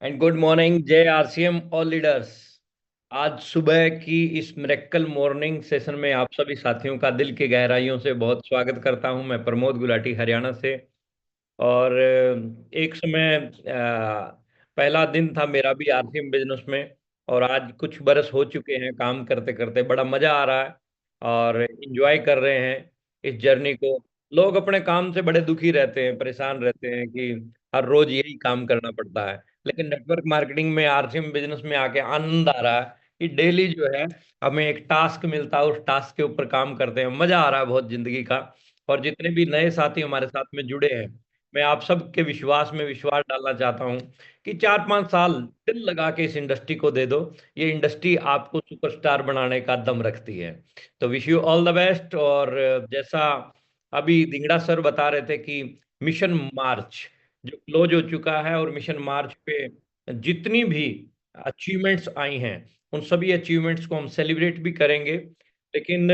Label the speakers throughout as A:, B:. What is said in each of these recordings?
A: And good morning जय RCM all leaders. आज सुबह की इस मिरेक्कल मॉर्निंग सेशन में आप सभी साथियों का दिल की गहराइयों से बहुत स्वागत करता हूं। मैं प्रमोद गुलाटी हरियाणा से। और एक समय पहला दिन था मेरा भी आरसीएम बिजनेस में। और आज कुछ बरस हो चुके हैं काम करते करते, बड़ा मजा आ रहा है और एंजॉय कर रहे हैं इस जर्नी को। लोग अपने काम से बड़े दुखी रहते हैं, परेशान रहते हैं कि हर रोज यही काम करना पड़ता है। लेकिन नेटवर्क मार्केटिंग में, आरसीएम बिजनेस में आके आनंद आ रहा है कि डेली जो है हमें एक टास्क मिलता है, उस टास्क के ऊपर काम करते हैं, मजा आ रहा है बहुत जिंदगी का। और जितने भी नए साथी हमारे साथ में जुड़े हैं, मैं आप सबके विश्वास में विश्वास डालना चाहता हूं कि 4-5 साल दिल लगा के इस इंडस्ट्री को दे दो। ये इंडस्ट्री आपको सुपरस्टार बनाने का दम रखती है। तो wish you all the best. और जैसा अभी धिंगड़ा सर बता रहे थे कि मिशन मार्च जो क्लोज हो चुका है, और मिशन मार्च पे जितनी भी अचीवमेंट्स आई हैं उन सभी अचीवमेंट्स को हम सेलिब्रेट भी करेंगे। लेकिन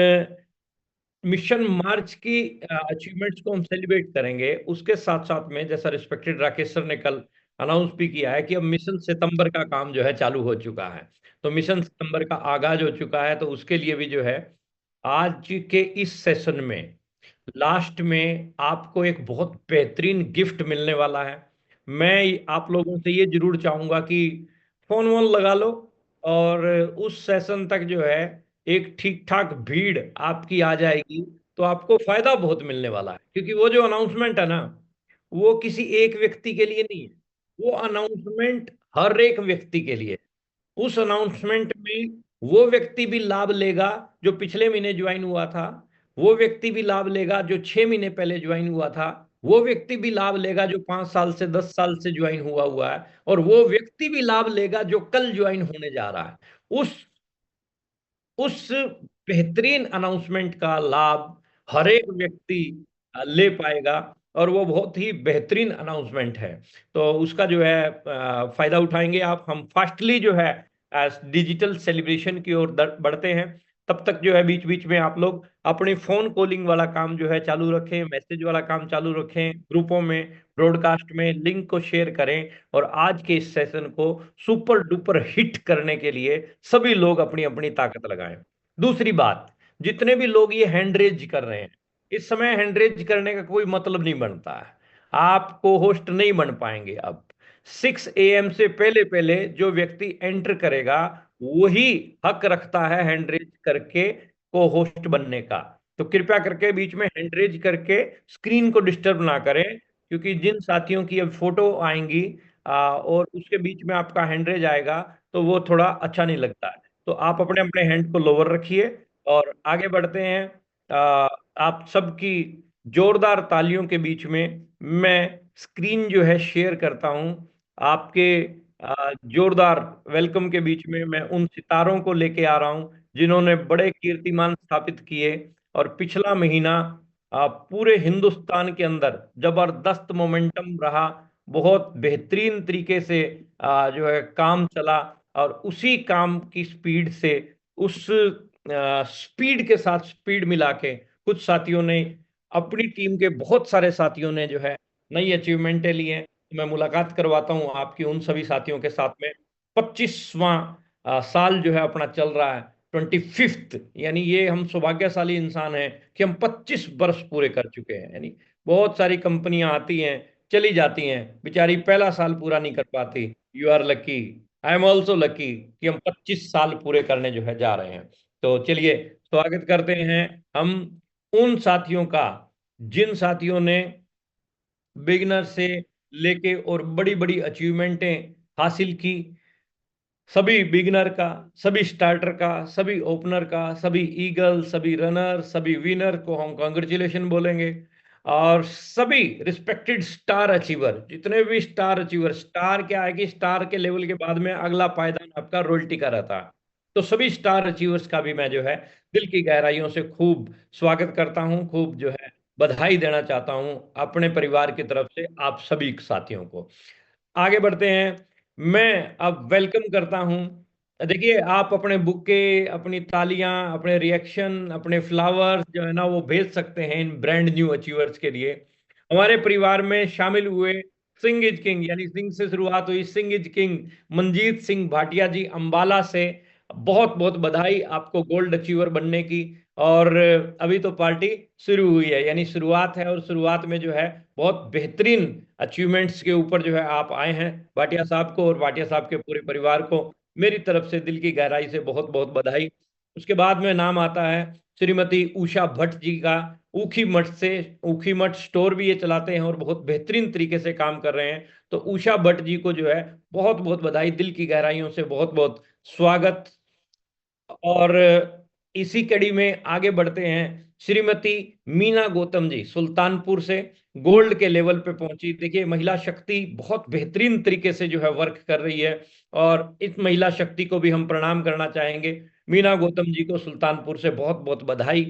A: मिशन मार्च की अचीवमेंट्स को हम सेलिब्रेट करेंगे, उसके साथ साथ में जैसा रिस्पेक्टेड राकेश सर ने कल अनाउंस भी किया है कि अब मिशन सितंबर का काम जो है चालू हो चुका है। तो मिशन सितंबर का आगाज हो चुका है, तो उसके लिए भी जो है आज के इस सेशन में लास्ट में आपको एक बहुत बेहतरीन गिफ्ट मिलने वाला है। मैं आप लोगों से ये जरूर चाहूंगा कि फोन वोन लगा लो, और उस सेशन तक जो है एक ठीक ठाक भीड़ आपकी आ जाएगी, तो आपको फायदा बहुत मिलने वाला है। क्योंकि वो जो अनाउंसमेंट है ना, वो किसी एक व्यक्ति के लिए नहीं है, वो अनाउंसमेंट हर एक व्यक्ति के लिए। उस अनाउंसमेंट में वो व्यक्ति भी लाभ लेगा जो पिछले महीने ज्वाइन हुआ था, वो व्यक्ति भी लाभ लेगा जो 6 महीने पहले ज्वाइन हुआ था, वो व्यक्ति भी लाभ लेगा जो 5 साल से 10 साल से ज्वाइन हुआ हुआ है, और वो व्यक्ति भी लाभ लेगा जो कल ज्वाइन होने जा रहा है। उस उस बेहतरीन अनाउंसमेंट का लाभ हर एक व्यक्ति ले पाएगा, और वो बहुत ही बेहतरीन अनाउंसमेंट है। तो उसका जो है फायदा उठाएंगे आप। हम फास्टली जो है डिजिटल सेलिब्रेशन की ओर बढ़ते हैं। तब तक जो है बीच बीच में आप लोग अपने फोन कॉलिंग वाला काम जो है चालू रखें, मैसेज वाला काम चालू रखें, ग्रुपों में, ब्रॉडकास्ट में लिंक को शेयर करें। और आज के इस सेशन को सुपर डुपर हिट करने के लिए सभी लोग अपनी अपनी ताकत लगाएं। दूसरी बात, जितने भी लोग ये हैंड रेज कर रहे हैं, इस समय हैंड रेज करने का कोई मतलब नहीं बनता है। आप को होस्ट नहीं बन पाएंगे अब। 6 AM से पहले पहले जो व्यक्ति एंटर करेगा वही हक रखता है हैंड रेज करके को होस्ट बनने का। तो कृपया करके बीच में हैंड रेज करके स्क्रीन को डिस्टर्ब ना करें, क्योंकि जिन साथियों की अब फोटो आएंगी और उसके बीच में आपका हैंड रेज आएगा, तो वो थोड़ा अच्छा नहीं लगता है। तो आप अपने अपने हैंड को लोअर रखिए और आगे बढ़ते हैं। आ, आप सबकी जोरदार तालियों के बीच में मैं स्क्रीन जो है शेयर करता हूं। आपके जोरदार वेलकम के बीच में मैं उन सितारों को लेके आ रहा हूं जिन्होंने बड़े कीर्तिमान स्थापित किए। और पिछला महीना पूरे हिंदुस्तान के अंदर जबरदस्त मोमेंटम रहा, बहुत बेहतरीन तरीके से जो है काम चला। और उसी काम की स्पीड से, उस स्पीड के साथ स्पीड मिला के कुछ साथियों ने, अपनी टीम के बहुत सारे साथियों ने जो है नई अचीवमेंटें ली हैं। तो मैं मुलाकात करवाता हूं आपकी उन सभी साथियों के साथ में। 25वां साल जो है अपना चल रहा है, 25th। यानी ये हम सौभाग्यशाली इंसान हैं कि हम 25 वर्ष पूरे कर चुके हैं। यानी बहुत सारी कंपनियां आती हैं, चली जाती हैं, बेचारी पहला साल पूरा नहीं कर पाती। You are lucky, I am also lucky कि हम 25 साल पूरे करने जो है जा रहे हैं। तो चलिए स्वागत करते हैं हम उन साथियों का जिन साथियों ने बिगनर से लेके और बड़ी बड़ी अचीवमेंटें हासिल की। सभी बिगनर का, सभी स्टार्टर का, सभी ओपनर का, सभी ईगल, सभी रनर, सभी विनर को हम कॉन्ग्रेचुलेशन बोलेंगे। और सभी रिस्पेक्टेड स्टार अचीवर, जितने भी स्टार अचीवर, स्टार क्या है कि स्टार के लेवल के बाद में अगला पायदान आपका रॉयल्टी का रहता है। तो सभी स्टार अचीवर्स का भी मैं जो है दिल की गहराइयों से खूब स्वागत करता हूं, खूब जो है बधाई देना चाहता हूं अपने परिवार की तरफ से आप सभी साथियों को। आगे बढ़ते हैं। मैं अब वेलकम करता हूं। देखिए, आप अपने बुके, अपनी तालियां, अपने रिएक्शन, अपने फ्लावर्स जो है ना वो भेज सकते हैं इन ब्रांड न्यू अचीवर्स के लिए। हमारे परिवार में शामिल हुए सिंह इज किंग, यानी सिंह से शुरुआत हुई, सिंह इज किंग। मनजीत सिंह भाटिया जी अंबाला से, बहुत बहुत बधाई आपको गोल्ड अचीवर बनने की। और अभी तो पार्टी शुरू हुई है, यानी शुरुआत है, और शुरुआत में जो है बहुत बेहतरीन अचीवमेंट्स के ऊपर जो है आप आए हैं। भाटिया साहब को और भाटिया साहब के पूरे परिवार को मेरी तरफ से दिल की गहराई से बहुत बहुत बधाई। उसके बाद में नाम आता है श्रीमती उषा भट्ट जी का। ऊखी मठ से, ऊखी मठ स्टोर भी ये चलाते हैं और बहुत बेहतरीन तरीके से काम कर रहे हैं। तो उषा भट्ट जी को जो है बहुत बहुत बधाई, दिल की गहराइयों से बहुत बहुत स्वागत। और इसी कड़ी में आगे बढ़ते हैं, श्रीमती मीना गौतम जी सुल्तानपुर से गोल्ड के लेवल पे पहुंची। देखिए, महिला शक्ति बहुत बेहतरीन तरीके से जो है वर्क कर रही है, और इस महिला शक्ति को भी हम प्रणाम करना चाहेंगे। मीना गौतम जी को सुल्तानपुर से बहुत बहुत बधाई।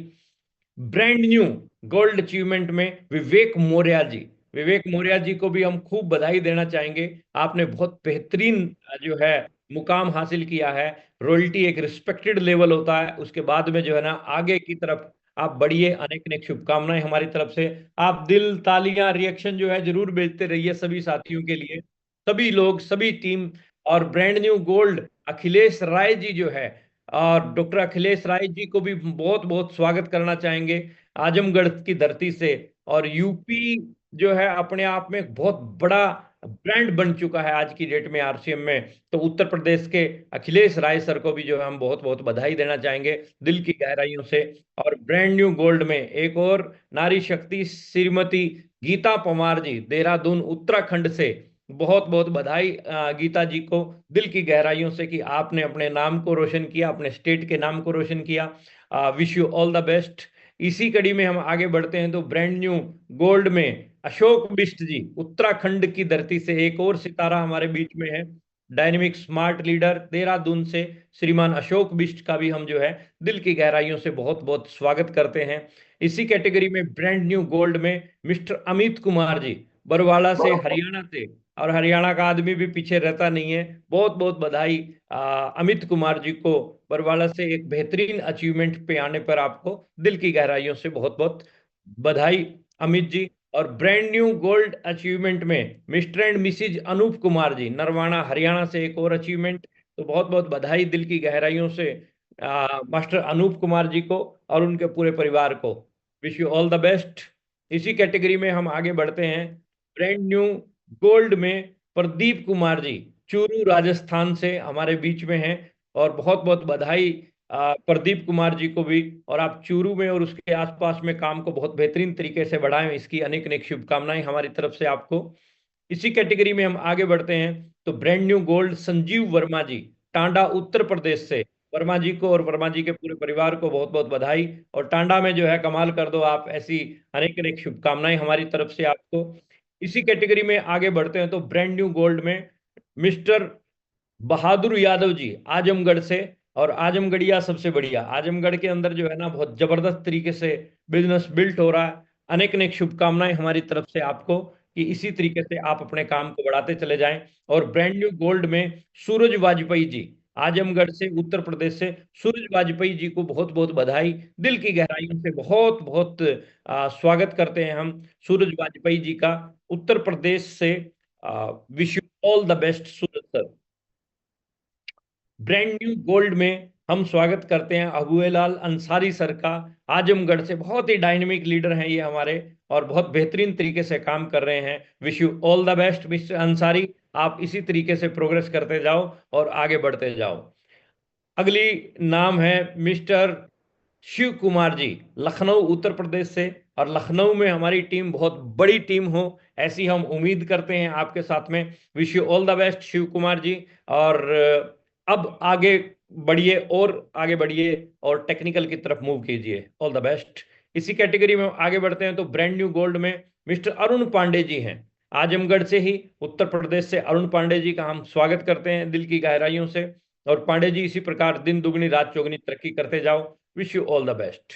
A: ब्रांड न्यू गोल्ड अचीवमेंट में विवेक मौर्य जी, विवेक मौर्य जी को भी हम खूब बधाई देना चाहेंगे। आपने बहुत बेहतरीन जो है मुकाम हासिल किया है। रॉयल्टी एक रिस्पेक्टेड लेवल होता है, उसके बाद में जो है ना आगे की तरफ आप बढ़िए। अनेक अनेक शुभकामनाएं हमारी तरफ से। आप दिल, तालियां, रिएक्शन जो है जरूर भेजते रहिए सभी साथियों के लिए, सभी लोग, सभी टीम। और brand new gold Akhilesh Rai ji जो है, और डॉक्टर अखिलेश राय जी को भी बहुत बहुत स्वागत करना चाहेंगे आजमगढ़ की धरती से। और यूपी जो है अपने आप में एक बहुत बड़ा ब्रांड बन चुका है आज की डेट में आरसीएम में। तो उत्तर प्रदेश के अखिलेश राय सर को भी जो है हम बहुत बहुत बधाई देना चाहेंगे दिल की गहराइयों से। और ब्रांड न्यू गोल्ड में एक और नारी शक्ति श्रीमती गीता पवार जी देहरादून उत्तराखंड से, बहुत बहुत बधाई गीता जी को दिल की गहराइयों से कि आपने अपने नाम को रोशन किया, अपने स्टेट के नाम को रोशन किया। Wish you all the best. इसी कड़ी में हम आगे बढ़ते हैं तो ब्रांड न्यू गोल्ड में अशोक बिष्ट जी उत्तराखंड की धरती से, एक और सितारा हमारे बीच में है। डायनेमिक स्मार्ट लीडर देहरादून से श्रीमान अशोक बिष्ट का भी हम जो है दिल की गहराइयों से बहुत बहुत स्वागत करते हैं। इसी कैटेगरी में ब्रांड न्यू गोल्ड में मिस्टर अमित कुमार जी बरवाला से, हरियाणा से, और हरियाणा का आदमी भी पीछे रहता नहीं है। बहुत बहुत बधाई अमित कुमार जी को, बरवाला से एक बेहतरीन अचीवमेंट पे आने पर आपको दिल की गहराइयों से बहुत बहुत बधाई अमित जी। और ब्रांड न्यू गोल्ड अचीवमेंट में Mr and Mrs Anoop Kumar ji Narwana Haryana से, एक और अचीवमेंट। तो बहुत बहुत बधाई दिल की गहराइयों से मास्टर अनूप कुमार जी को और उनके पूरे परिवार को। Wish you all the best. इसी कैटेगरी में हम आगे बढ़ते हैं, ब्रांड न्यू गोल्ड में प्रदीप कुमार जी चूरू राजस्थान से हमारे बीच में हैं। और बहुत बहुत बधाई प्रदीप कुमार जी को भी। और आप चूरू में और उसके आसपास में काम को बहुत बेहतरीन तरीके से बढ़ाएं, इसकी अनेक अनेक शुभकामनाएं हमारी तरफ से आपको। इसी कैटेगरी में हम आगे बढ़ते हैं तो brand new gold Sanjeev Verma ji Tanda Uttar Pradesh से, वर्मा जी को और वर्मा जी के पूरे परिवार को बहुत बहुत बधाई। और टांडा में जो है कमाल कर दो आप, ऐसी अनेक अनेक शुभकामनाएं हमारी तरफ से आपको। इसी कैटेगरी में आगे बढ़ते हैं तो ब्रांड न्यू गोल्ड में मिस्टर बहादुर यादव जी आजमगढ़ से। और आजमगढ़िया सबसे बढ़िया, आजमगढ़ के अंदर जो है ना बहुत जबरदस्त तरीके से बिजनेस बिल्ट हो रहा है। अनेक अनेक शुभकामनाएं हमारी तरफ से आपको कि इसी तरीके से आप अपने काम को बढ़ाते चले जाएं। और ब्रांड न्यू गोल्ड में सूरज वाजपेयी जी आजमगढ़ से, उत्तर प्रदेश से, सूरज वाजपेयी जी को बहुत बहुत बधाई, दिल की गहराइयों से बहुत बहुत स्वागत करते हैं हम सूरज वाजपेयी जी का उत्तर प्रदेश से। Wish you all the best Suraj sir. Brand new gold में हम स्वागत करते हैं अबुएलाल अंसारी सर का, आजमगढ़ से। बहुत ही डायनेमिक लीडर हैं ये हमारे, और बहुत बेहतरीन तरीके से काम कर रहे हैं। Wish you all the best mister Ansari, आप इसी तरीके से प्रोग्रेस करते जाओ और आगे बढ़ते जाओ। अगली नाम है मिस्टर शिव कुमार जी लखनऊ उत्तर प्रदेश से। और लखनऊ में हमारी टीम बहुत बड़ी टीम हो ऐसी हम उम्मीद करते हैं आपके साथ में। Wish you all the best Shiv Kumar ji. और अब आगे बढ़िए, और आगे बढ़िए और टेक्निकल की तरफ मूव कीजिए। All the best. इसी कैटेगरी में आगे बढ़ते हैं तो ब्रांड न्यू गोल्ड में मिस्टर अरुण पांडे जी हैं आजमगढ़ से ही, उत्तर प्रदेश से। अरुण पांडे जी का हम स्वागत करते हैं दिल की गहराइयों से। और पांडे जी इसी प्रकार दिन दुगनी रात चौगनी तरक्की करते जाओ। Wish you all the best.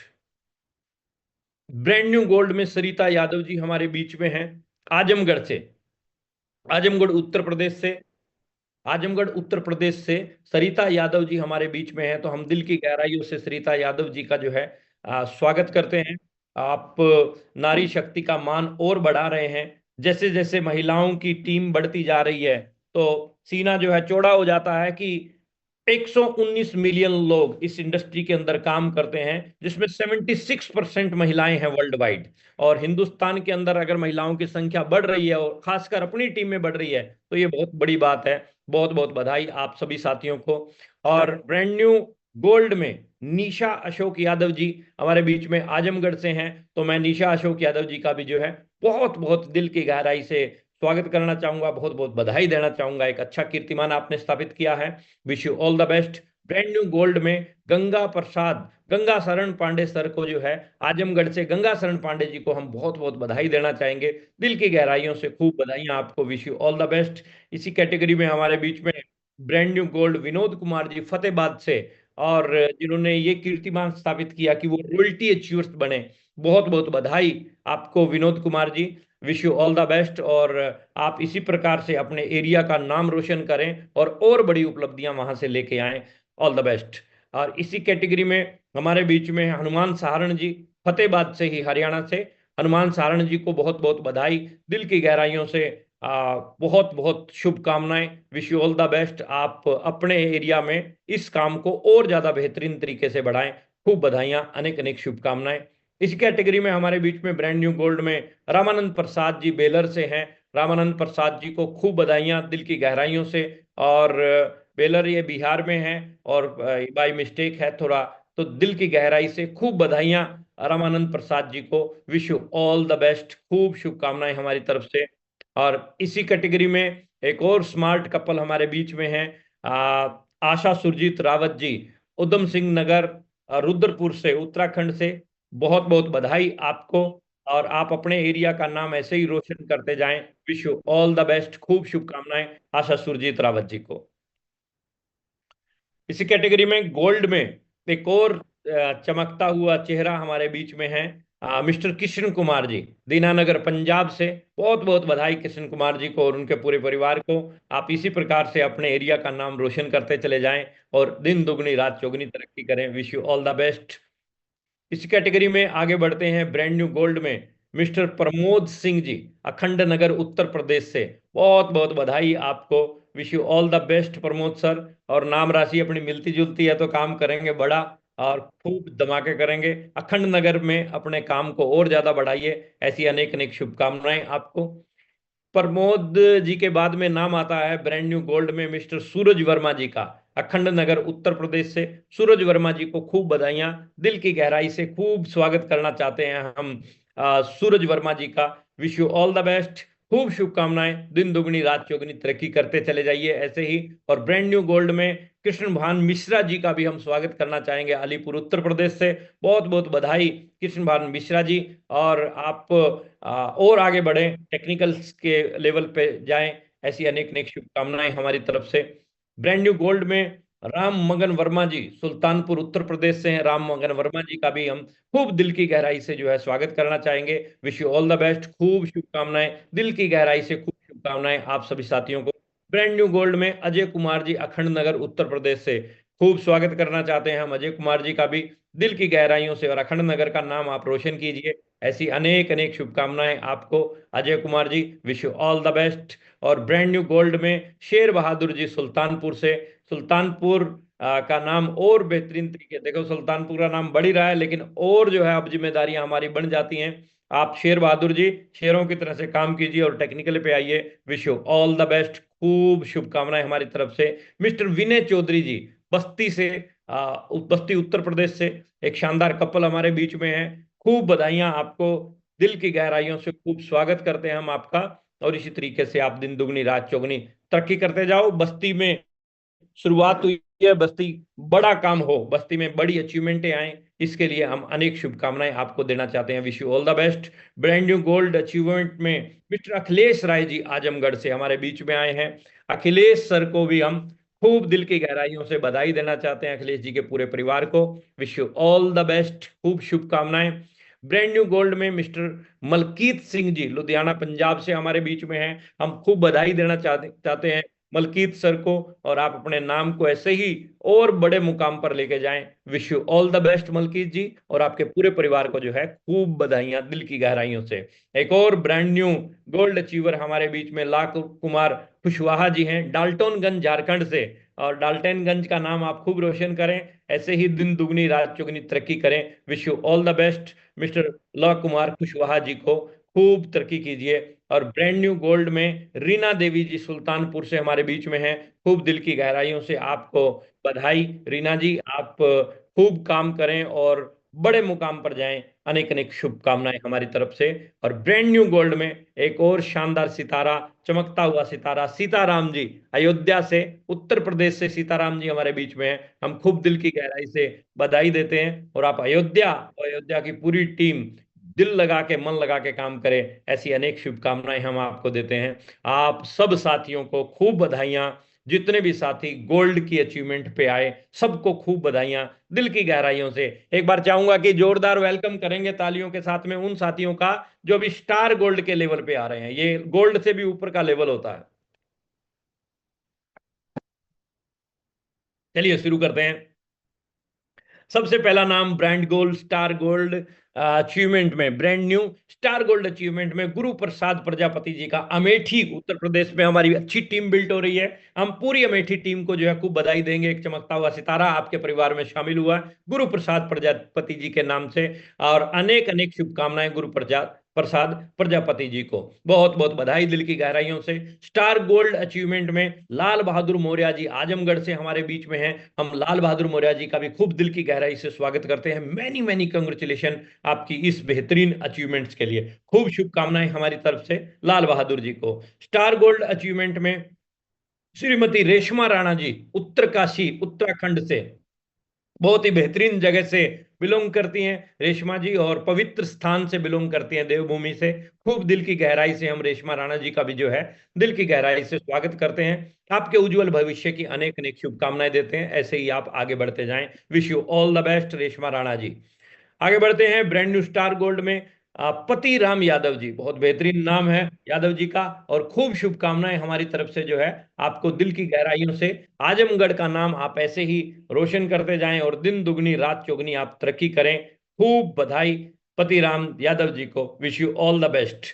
A: Brand new gold में सरिता यादव जी हमारे बीच में हैं आजमगढ़ से, आजमगढ़ उत्तर प्रदेश से, आजमगढ़ उत्तर प्रदेश से सरिता यादव जी हमारे बीच में हैं। तो हम दिल की गहराइयों से सरिता यादव जी का जो है स्वागत करते हैं। आप नारी शक्ति का मान और बढ़ा रहे हैं। जैसे जैसे महिलाओं की टीम बढ़ती जा रही है, तो सीना जो है चौड़ा हो जाता है कि 119 मिलियन लोग इस इंडस्ट्री के अंदर काम करते हैं, जिसमें 76% महिलाएं हैं वर्ल्ड वाइड। और हिंदुस्तान के अंदर अगर महिलाओं की संख्या बढ़ रही है और खासकर अपनी टीम में बढ़ रही है, तो ये बहुत बड़ी बात है। बहुत बहुत बधाई आप सभी साथियों को। और ब्रांड न्यू गोल्ड में निशा अशोक यादव जी हमारे बीच में आजमगढ़ से हैं, तो मैं निशा अशोक यादव जी का भी जो है बहुत बहुत दिल की गहराई से स्वागत करना चाहूंगा, बहुत बहुत बधाई देना चाहूंगा। एक अच्छा कीर्तिमान आपने स्थापित किया है। Wish you all the best. Brand new gold में गंगा शरण पांडे सर को जो है, आजमगढ़ से गंगा शरण पांडे जी को हम बहुत बहुत बधाई देना चाहेंगे, दिल की गहराइयों से खूब बधाइयां आपको। Wish you all the best. इसी कैटेगरी में हमारे बीच में brand new gold Vinod Kumar ji Fatehabad से, और जिन्होंने ये कीर्तिमान स्थापित किया कि वो रॉयल्टी अचीवर्स बने, बहुत बहुत बधाई आपको Vinod Kumar ji. Wish you all the best. और आप इसी प्रकार से अपने एरिया का नाम रोशन करें और बड़ी उपलब्धियां वहां से लेके आएं। All the best. और इसी कैटेगरी में हमारे बीच में हनुमान सहारण जी, फतेहाबाद से ही, हरियाणा से। हनुमान सहारण जी को बहुत बहुत बधाई, दिल की गहराइयों से बहुत बहुत शुभकामनाएं। Wish you all the best. आप अपने एरिया में इस काम को और ज्यादा बेहतरीन तरीके से बढ़ाएं। खूब बधाइयां, अनेक अनेक शुभकामनाएं। इस कैटेगरी में हमारे बीच में ब्रांड न्यू गोल्ड में रामानंद प्रसाद जी बेलर से हैं। रामानंद प्रसाद जी को खूब बधाइयां दिल की गहराइयों से। और बेलर ये बिहार में है, और बाय मिस्टेक है थोड़ा, तो दिल की गहराई से खूब बधाइयां रामानंद प्रसाद जी को। Wish you all the best, खूब शुभकामनाएं हमारी तरफ से। और इसी कैटेगरी में एक और स्मार्ट कपल हमारे बीच में है, आशा सुरजीत रावत जी, उधम सिंह नगर, रुद्रपुर से, उत्तराखंड से। बहुत बहुत बधाई आपको, और आप अपने एरिया का नाम ऐसे ही रोशन करते जाएं। Wish you all the best, खूब शुभकामनाएं आशा सुरजीत रावत जी को। इसी कैटेगरी में गोल्ड में एक और चमकता हुआ चेहरा हमारे बीच में है, मिस्टर कृष्ण कुमार जी, दीनानगर पंजाब से। बहुत बहुत बधाई कृष्ण कुमार जी को और उनके पूरे परिवार को। आप इसी प्रकार से अपने एरिया का नाम रोशन करते चले जाएं और दिन दुगनी रात चौगुनी तरक्की करें। Wish you all the best. इस कैटेगरी में आगे बढ़ते हैं ब्रांड न्यू गोल्ड में मिस्टर प्रमोद सिंह जी, अखंड नगर उत्तर प्रदेश से। बहुत बहुत बधाई आपको। Wish you all the best Pramod sir. और नाम राशि अपनी मिलती जुलती है तो काम करेंगे बड़ा और खूब धमाके करेंगे। अखंड नगर में अपने काम को और ज्यादा बढ़ाइए, ऐसी अनेक अनेक शुभकामनाएं आपको। प्रमोद जी के बाद में नाम आता है ब्रांड न्यू गोल्ड में मिस्टर सूरज वर्मा जी का, अखंड नगर उत्तर प्रदेश से। सूरज वर्मा जी को खूब बधाइयां, दिल की गहराई से खूब स्वागत करना चाहते हैं हम सूरज वर्मा जी का। Wish you all the best, खूब शुभकामनाएं, दिन दुगनी रात चौगुनी तरक्की करते चले जाइए ऐसे ही। और ब्रांड न्यू गोल्ड में कृष्ण भान मिश्रा जी का भी हम स्वागत करना चाहेंगे, अलीपुर उत्तर प्रदेश से। बहुत बहुत बधाई कृष्ण भान मिश्रा जी। और आप और आगे बढ़ें, टेक्निकल्स के लेवल पे जाएं, ऐसी अनेक अनेक शुभकामनाएं हमारी तरफ से। ब्रांड न्यू गोल्ड में राम मगन वर्मा जी, सुल्तानपुर उत्तर प्रदेश से हैं। राम मगन वर्मा जी का भी हम खूब दिल की गहराई से जो है स्वागत करना चाहेंगे। Wish you all the best, खूब शुभकामनाएं, दिल की गहराई से खूब शुभकामनाएं आप सभी साथियों को। ब्रांड न्यू गोल्ड में अजय कुमार जी, अखंड नगर उत्तर प्रदेश से। खूब स्वागत करना चाहते हैं हम अजय कुमार जी का भी दिल की गहराइयों से, और अखंड नगर का नाम आप रोशन कीजिए, ऐसी अनेक अनेक शुभकामनाएं आपको Ajay Kumar ji. Wish you all the best. और ब्रांड न्यू गोल्ड में शेर बहादुर जी, सुल्तानपुर से। सुल्तानपुर का नाम और बेहतरीन तरीके, देखो सुल्तानपुर का नाम बढ़ ही रहा है, लेकिन और जो है अब जिम्मेदारियां हमारी बढ़ जाती हैं। आप शेर बहादुर जी शेरों की तरह से काम कीजिए और टेक्निकल पे आइए। Wish you all the best, खूब शुभकामनाएं हमारी तरफ से। मिस्टर विनय चौधरी जी, बस्ती से, बस्ती उत्तर प्रदेश से, एक शानदार कपल हमारे बीच में है। खूब बधाइयां आपको, दिल की गहराइयों से खूब स्वागत करते हैं हम आपका। और इसी तरीके से आप दिन दुगनी रात चौगुनी तरक्की करते जाओ। बस्ती में शुरुआत हुई है, बस्ती बड़ा काम हो, बस्ती में बड़ी अचीवमेंटें आए, इसके लिए हम अनेक शुभकामनाएं आपको देना चाहते हैं। Wish you all the best. Brand new gold achievement में मिस्टर अखिलेश राय जी आजमगढ़ से हमारे बीच में आए हैं। अखिलेश सर को भी हम खूब दिल की गहराइयों से बधाई देना चाहते हैं, अखिलेश जी के पूरे परिवार को। Wish you all the best, खूब शुभकामनाएं। ब्रांड न्यू गोल्ड में मिस्टर मलकीत सिंह जी, लुधियाना पंजाब से हमारे बीच में हैं। हम खूब बधाई देना चाहते हैं मलकीत सर को, और आप अपने नाम को ऐसे ही और बड़े मुकाम पर लेके जाएं। Wish you all the best Malkeet ji, और आपके पूरे परिवार को जो है खूब बधाइयां दिल की गहराइयों से। एक और ब्रांड न्यू गोल्ड अचीवर हमारे बीच में लाख कुमार कुशवाहा जी हैं, डाल्टनगंज झारखंड से। और डाल्टनगंज का नाम आप खूब रोशन करें, ऐसे ही दिन दुगनी रात चौगुनी तरक्की करें। Wish you all the best Mr Luv Kumar Kushwaha ji को, खूब तरक्की कीजिए। और ब्रांड न्यू गोल्ड में रीना देवी जी सुल्तानपुर से हमारे बीच में हैं, खूब दिल की गहराइयों से आपको बधाई। रीना जी, आप खूब काम करें और बड़े मुकाम पर जाएं, अनेक अनेक शुभकामनाएं हमारी तरफ से। और ब्रांड न्यू गोल्ड में एक और शानदार सितारा, चमकता हुआ सितारा, सीताराम जी अयोध्या से, उत्तर प्रदेश से सीताराम जी हमारे बीच में हैं। हम खूब दिल की गहराई से बधाई देते हैं, और आप अयोध्या की पूरी टीम दिल लगा के मन लगा के काम करे, ऐसी अनेक शुभकामनाएं हम आपको देते हैं। आप सब साथियों को खूब बधाइयां, जितने भी साथी गोल्ड की अचीवमेंट पे आए सबको खूब बधाइयां दिल की गहराइयों से। एक बार चाहूंगा कि जोरदार वेलकम करेंगे तालियों के साथ में उन साथियों का जो अभी स्टार गोल्ड के लेवल पे आ रहे हैं, ये गोल्ड से भी ऊपर का लेवल होता है। चलिए शुरू करते हैं। सबसे पहला नाम brand gold star gold achievement में, brand new star gold achievement में गुरु प्रसाद प्रजापति जी का, अमेठी उत्तर प्रदेश में हमारी अच्छी टीम बिल्ट हो रही है। हम पूरी अमेठी टीम को जो है खूब बधाई देंगे, एक चमकता हुआ सितारा आपके परिवार में शामिल हुआ है गुरु प्रसाद प्रजापति जी के नाम से। और अनेक अनेक शुभकामनाएं गुरु प्रसाद प्रसाद प्रजापति जी को, बहुत बहुत बधाई दिल की गहराइयों से। स्टार गोल्ड अचीवमेंट में लाल बहादुर मौर्य जी आजमगढ़ से हमारे बीच में हैं। हम लाल बहादुर मौर्य जी का भी खूब दिल की गहराई से स्वागत करते हैं। मैनी मैनी कंग्रेचुलेशन आपकी इस बेहतरीन अचीवमेंट्स के लिए, खूब शुभकामनाएं हमारी तरफ से लाल बहादुर जी को। स्टार गोल्ड अचीवमेंट में श्रीमती रेशमा राणा जी उत्तरकाशी उत्तराखंड से, बहुत ही बेहतरीन जगह से बिलोंग करती हैं रेशमा जी, और पवित्र स्थान से बिलोंग करती हैं, देवभूमि से। खूब दिल की गहराई से हम रेशमा राणा जी का भी जो है दिल की गहराई से स्वागत करते हैं। आपके उज्जवल भविष्य की अनेक अनेक शुभकामनाएं देते हैं, ऐसे ही आप आगे बढ़ते जाएं। Wish you all the best Reshma Rana ji. आगे बढ़ते हैं ब्रांड न्यू स्टार गोल्ड में पति राम यादव जी, बहुत बेहतरीन नाम है यादव जी का, और खूब शुभकामनाएं हमारी तरफ से जो है आपको दिल की गहराइयों से। आजमगढ़ का नाम आप ऐसे ही रोशन करते जाएं, और दिन दुगनी रात चौगनी आप तरक्की करें। खूब बधाई पति राम यादव जी को, wish you all the best.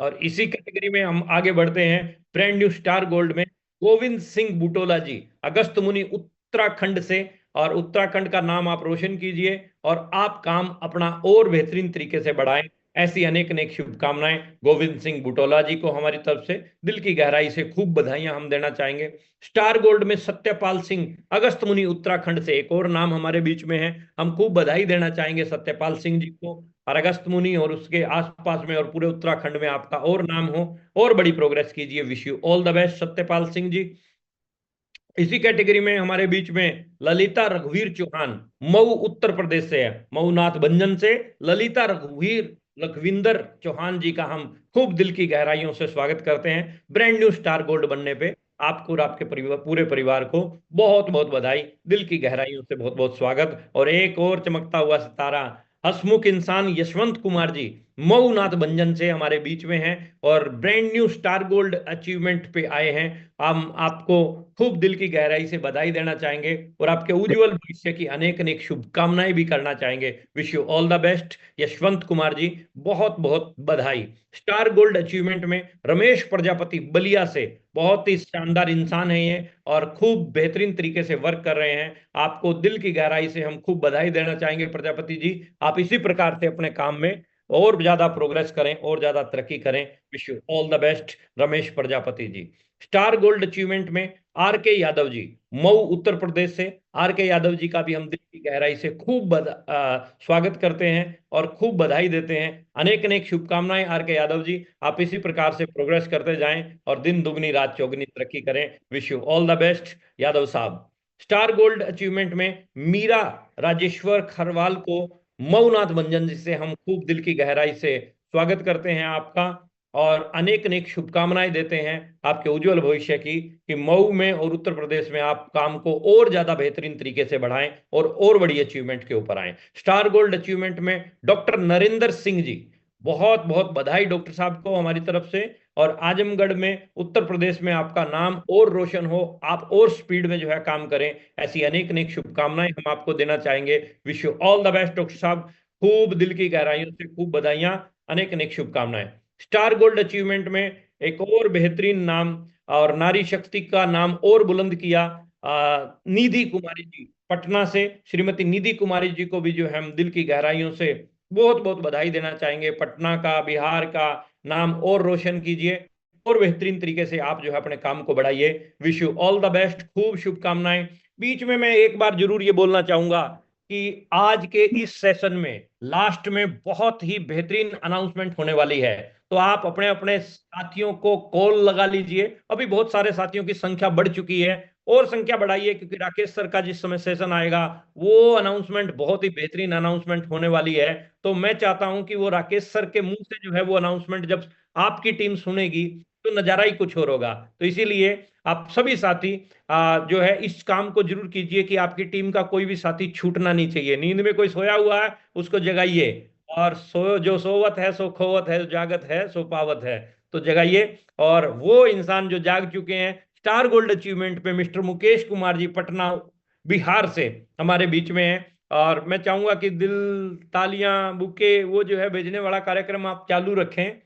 A: और इसी कैटेगरी में हम आगे बढ़ते हैं ब्रांड न्यू स्टार गोल्ड में गोविंद सिंह बुटोला जी, अगस्त मुनि उत्तराखंड से। और उत्तराखंड का नाम आप रोशन कीजिए, और आप काम अपना और बेहतरीन तरीके से बढ़ाएं, ऐसी अनेक अनेक शुभकामनाएं गोविंद सिंह बुटोला जी को हमारी तरफ से दिल की गहराई से खूब बधाइयां हम देना चाहेंगे। स्टार गोल्ड में सत्यपाल सिंह अगस्त मुनि उत्तराखंड से, एक और नाम हमारे बीच में है, हम खूब बधाई देना चाहेंगे सत्यपाल सिंह जी को। और अगस्त मुनि और उसके आसपास में और पूरे उत्तराखंड में आपका और नाम हो, और बड़ी प्रोग्रेस कीजिए। Wish you all the best Satyapal Singh ji. इसी कैटेगरी में हमारे बीच में ललिता रघुवीर चौहान, मऊ उत्तर प्रदेश से है, मऊ नाथ भंजन से ललिता रघुवीर लखविंदर चौहान जी का हम खूब दिल की गहराइयों से स्वागत करते हैं ब्रांड न्यू स्टार गोल्ड बनने पे। आपको और आपके परिवार, पूरे परिवार को बहुत बहुत बधाई, दिल की गहराइयों से बहुत बहुत स्वागत। और एक और चमकता हुआ सितारा हसमुख इंसान यशवंत कुमार जी मऊ नाथ भंजन से हमारे बीच में हैं, और brand new star gold achievement पे आए हैं। हम आपको खूब दिल की गहराई से बधाई देना चाहेंगे, और आपके उज्जवल भविष्य की अनेक अनेक शुभकामनाएं भी करना चाहेंगे। Wish you all the best Yashwant Kumar ji, बहुत बहुत बधाई। स्टार गोल्ड अचीवमेंट में रमेश प्रजापति बलिया से, बहुत ही शानदार इंसान है ये, और खूब बेहतरीन तरीके से वर्क कर रहे हैं। आपको दिल की गहराई से हम खूब बधाई देना चाहेंगे प्रजापति जी। आप इसी प्रकार से अपने काम में और ज्यादा प्रोग्रेस करें और ज्यादा तरक्की करें। Wish you all the best Ramesh Prajapati ji. Star gold achievement में आर के यादव जी मऊ उत्तर प्रदेश से, आर के यादव जी का भी हम दिल की गहराई से खूब स्वागत करते हैं और खूब बधाई देते हैं। अनेक अनेक शुभकामनाएं आर के यादव जी, आप इसी प्रकार से प्रोग्रेस करते जाएं और दिन दुगनी रात चौगनी तरक्की करें। Wish you all the best Yadav साहब। स्टार गोल्ड अचीवमेंट में मीरा राजेश्वर खरवाल को मऊनाथ भंजन जी से हम खूब दिल की गहराई से स्वागत करते हैं आपका, और अनेक अनेक शुभकामनाएं देते हैं आपके उज्जवल भविष्य की, कि मऊ में और उत्तर प्रदेश में आप काम को और ज्यादा बेहतरीन तरीके से बढ़ाएं और बड़ी अचीवमेंट के ऊपर आए। स्टार गोल्ड अचीवमेंट में डॉक्टर नरेंद्र सिंह जी बहुत बहुत बधाई डॉक्टर साहब को हमारी तरफ से। और आजमगढ़ में, उत्तर प्रदेश में आपका नाम और रोशन हो, आप और स्पीड में जो है काम करें, ऐसी अनेक अनेक शुभकामनाएं हम आपको देना चाहेंगे। Wish you all the best doctor साहब। खूब दिल की गहराइयों से खूब बधाइयां, अनेक अनेक शुभकामनाएं। स्टार गोल्ड अचीवमेंट में एक और बेहतरीन नाम और नारी शक्ति का नाम और बुलंद किया, निधि कुमारी जी पटना से। श्रीमती निधि कुमारी जी को भी जो है हम दिल की गहराइयों से बहुत बहुत बधाई देना चाहेंगे। पटना का, बिहार का नाम और रोशन कीजिए, और बेहतरीन तरीके से आप जो है अपने काम को बढ़ाइए। Wish you all the best, खूब शुभकामनाएं। बीच में मैं एक बार जरूर ये बोलना चाहूंगा कि आज के इस सेशन में लास्ट में बहुत ही बेहतरीन अनाउंसमेंट होने वाली है। तो आप अपने अपने साथियों को कॉल लगा लीजिए। अभी बहुत सारे साथियों की संख्या बढ़ चुकी है, और संख्या बढ़ाइए, क्योंकि राकेश सर का जिस समय सेशन आएगा वो अनाउंसमेंट बहुत ही बेहतरीन अनाउंसमेंट होने वाली है। तो मैं चाहता हूं कि वो राकेश सर के मुंह से जो है वो अनाउंसमेंट जब आपकी टीम सुनेगी तो नजारा ही कुछ और होगा। तो इसीलिए आप सभी साथी जो है इस काम को जरूर कीजिए कि आपकी टीम का कोई भी साथी छूटना नहीं चाहिए। नींद में कोई सोया हुआ है उसको जगाइए, और जो सोवत है सो खोवत है, जो जागत है सो पावत है। तो जगाइए। और वो इंसान जो जाग चुके हैं, स्टार गोल्ड अचीवमेंट पे मिस्टर मुकेश कुमार जी पटना बिहार से हमारे बीच में हैं। और मैं चाहूंगा कि दिल, तालियां, बुके, वो जो है भेजने वाला कार्यक्रम आप चालू रखें।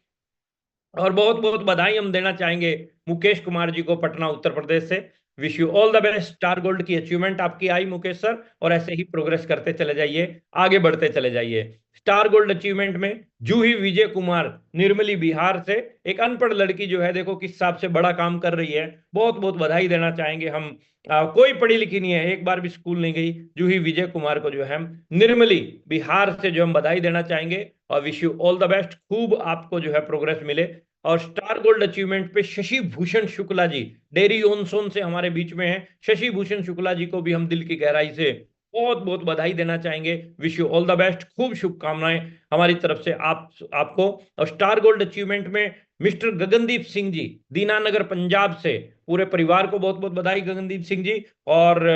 A: और बहुत बहुत बधाई हम देना चाहेंगे मुकेश कुमार जी को पटना उत्तर प्रदेश से। Wish you all the best. Star gold की अचीवमेंट आपकी आई मुकेश सर, और ऐसे ही प्रोग्रेस करते चले जाइए, आगे बढ़ते चले जाइए। स्टार गोल्ड अचीवमेंट में जूही विजय कुमार निर्मली बिहार से, एक अनपढ़ लड़की जो है देखो किस हिसाब से बड़ा काम कर रही है। बहुत बहुत बधाई देना चाहेंगे हम। कोई पढ़ी लिखी नहीं है, एक बार भी स्कूल नहीं गई, जूही विजय कुमार को जो है हम निर्मली बिहार से जो हम बधाई देना चाहेंगे। और wish you all the best, खूब आपको जो है प्रोग्रेस मिले। और स्टार गोल्ड अचीवमेंट पे शशि भूषण शुक्ला जी डेरी ओनसोन से हमारे बीच में हैं। शशि भूषण शुक्ला जी को भी हम दिल की गहराई से बहुत बहुत बधाई देना चाहेंगे। Wish you all the best, खूब शुभकामनाएं हमारी तरफ से आपको। और स्टार गोल्ड अचीवमेंट में मिस्टर गगनदीप सिंह जी दीनानगर पंजाब से, पूरे परिवार को बहुत बहुत बधाई गगनदीप सिंह जी। और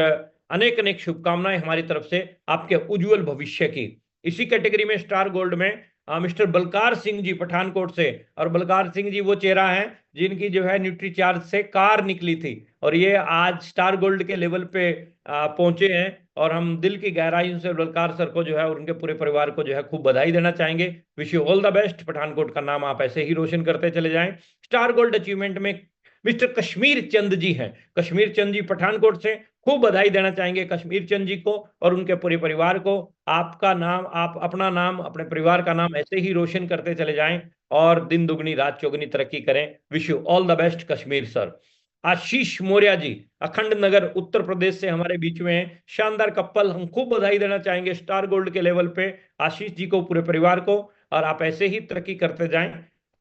A: अनेक अनेक शुभकामनाएं हमारी तरफ से आपके उज्जवल भविष्य की। इसी कैटेगरी में स्टार गोल्ड में मिस्टर बलकार सिंह जी पठानकोट से। और बलकार सिंह जी वो चेहरा है जिनकी जो है न्यूट्री चार्ज से कार निकली थी, और ये आज स्टार गोल्ड के लेवल पे पहुंचे हैं। और हम दिल की गहराइयों से बलकार सर को जो है और उनके पूरे परिवार को जो है खूब बधाई देना चाहेंगे। Wish you all the best. Pathankot का नाम आप ऐसे ही रोशन करते चले जाएं। स्टार गोल्ड अचीवमेंट में मिस्टर कश्मीर चंद जी हैं, कश्मीर चंद जी पठानकोट से। खूब बधाई देना चाहेंगे कश्मीर चंद जी को और उनके पूरे परिवार को। आपका नाम, आप अपना नाम, अपने परिवार का नाम ऐसे ही रोशन करते चले जाएं, और दिन दुगनी रात चौगुनी तरक्की करें। Wish you all the best Kashmir sir. Ashish Maurya ji Akhand Nagar उत्तर प्रदेश से हमारे बीच में हैं। शानदार कपल, हम खूब बधाई देना चाहेंगे स्टार गोल्ड के लेवल पे आशीष जी को, पूरे परिवार को। और आप ऐसे ही तरक्की करते जाएं,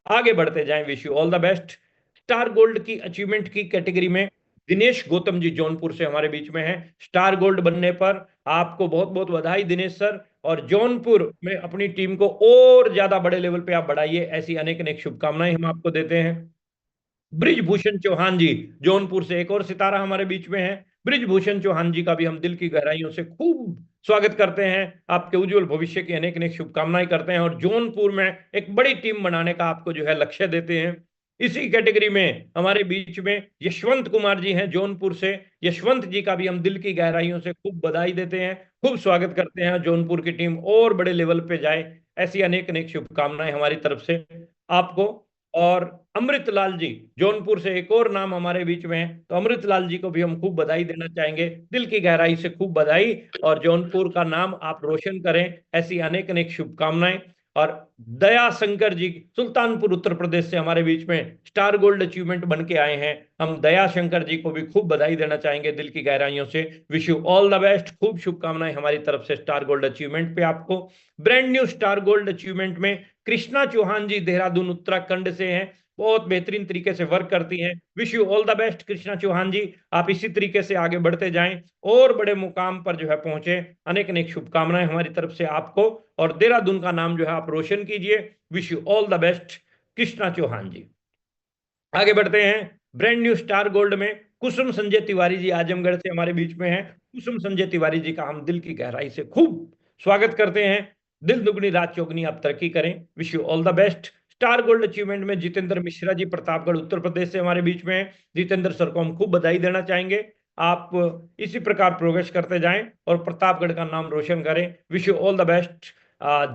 A: आगे बढ़ते जाएं। Wish you all the best. Star gold की अचीवमेंट की कैटेगरी में दिनेश गौतम जी जौनपुर से हमारे बीच में हैं। स्टार गोल्ड बनने पर आपको बहुत बहुत बधाई दिनेश सर। और जौनपुर में अपनी टीम को और ज्यादा बड़े लेवल पे आप बढ़ाइए, ऐसी अनेक अनेक शुभकामनाएं हम आपको देते हैं। ब्रिजभूषण चौहान जी जौनपुर से, एक और सितारा हमारे बीच में है। ब्रिजभूषण चौहान जी का भी हम दिल की गहराइयों से खूब स्वागत करते हैं, आपके उज्जवल भविष्य की अनेक अनेक शुभकामनाएं करते हैं, और जौनपुर में एक बड़ी टीम बनाने का आपको जो है लक्ष्य देते हैं। इसी कैटेगरी में हमारे बीच में यशवंत कुमार जी हैं जौनपुर से। यशवंत जी का भी हम दिल की गहराइयों से खूब बधाई देते हैं, खूब स्वागत करते हैं। जौनपुर की टीम और बड़े लेवल पे जाए, ऐसी अनेक अनेक शुभकामनाएं हमारी तरफ से आपको। और अमृतलाल जी जौनपुर से, एक और नाम हमारे बीच में है, तो अमृतलाल जी को भी हम खूब बधाई देना चाहेंगे, दिल की गहराई से खूब बधाई। और जौनपुर का नाम आप रोशन करें, ऐसी अनेक अनेक शुभकामनाएं। और दया शंकर जी सुल्तानपुर उत्तर प्रदेश से हमारे बीच में स्टार गोल्ड अचीवमेंट बन के आए हैं। हम दया शंकर जी को भी खूब बधाई देना चाहेंगे दिल की गहराइयों से। Wish you all the best, खूब शुभकामनाएं हमारी तरफ से स्टार गोल्ड अचीवमेंट पे आपको। Brand new star gold achievement में कृष्णा चौहान जी देहरादून उत्तराखंड से हैं, बहुत बेहतरीन तरीके से वर्क करती हैं। Wish you all the best Krishna Chauhan ji, आप इसी तरीके से आगे बढ़ते जाएं और बड़े मुकाम पर जो है पहुंचे। अनेक अनेक शुभकामनाएं हमारी तरफ से आपको, और देहरादून का नाम जो है आप रोशन कीजिए। Wish you all the best Krishna Chauhan ji. आगे बढ़ते हैं। ब्रांड न्यू स्टार गोल्ड में कुसुम संजय तिवारी जी आजमगढ़ से हमारे बीच में हैं। कुसुम संजय तिवारी जी का हम दिल की गहराई से खूब स्वागत करते हैं। दिल दुगनी रात चौगनी आप तरक्की करें। Wish you all the best. Star gold achievement में जितेंद्र मिश्रा जी प्रतापगढ़ उत्तर प्रदेश से हमारे बीच में हैं। जितेंद्र सर को हम खूब बधाई देना चाहेंगे। आप इसी प्रकार प्रोग्रेस करते जाएं और प्रतापगढ़ का नाम रोशन करें। Wish you all the best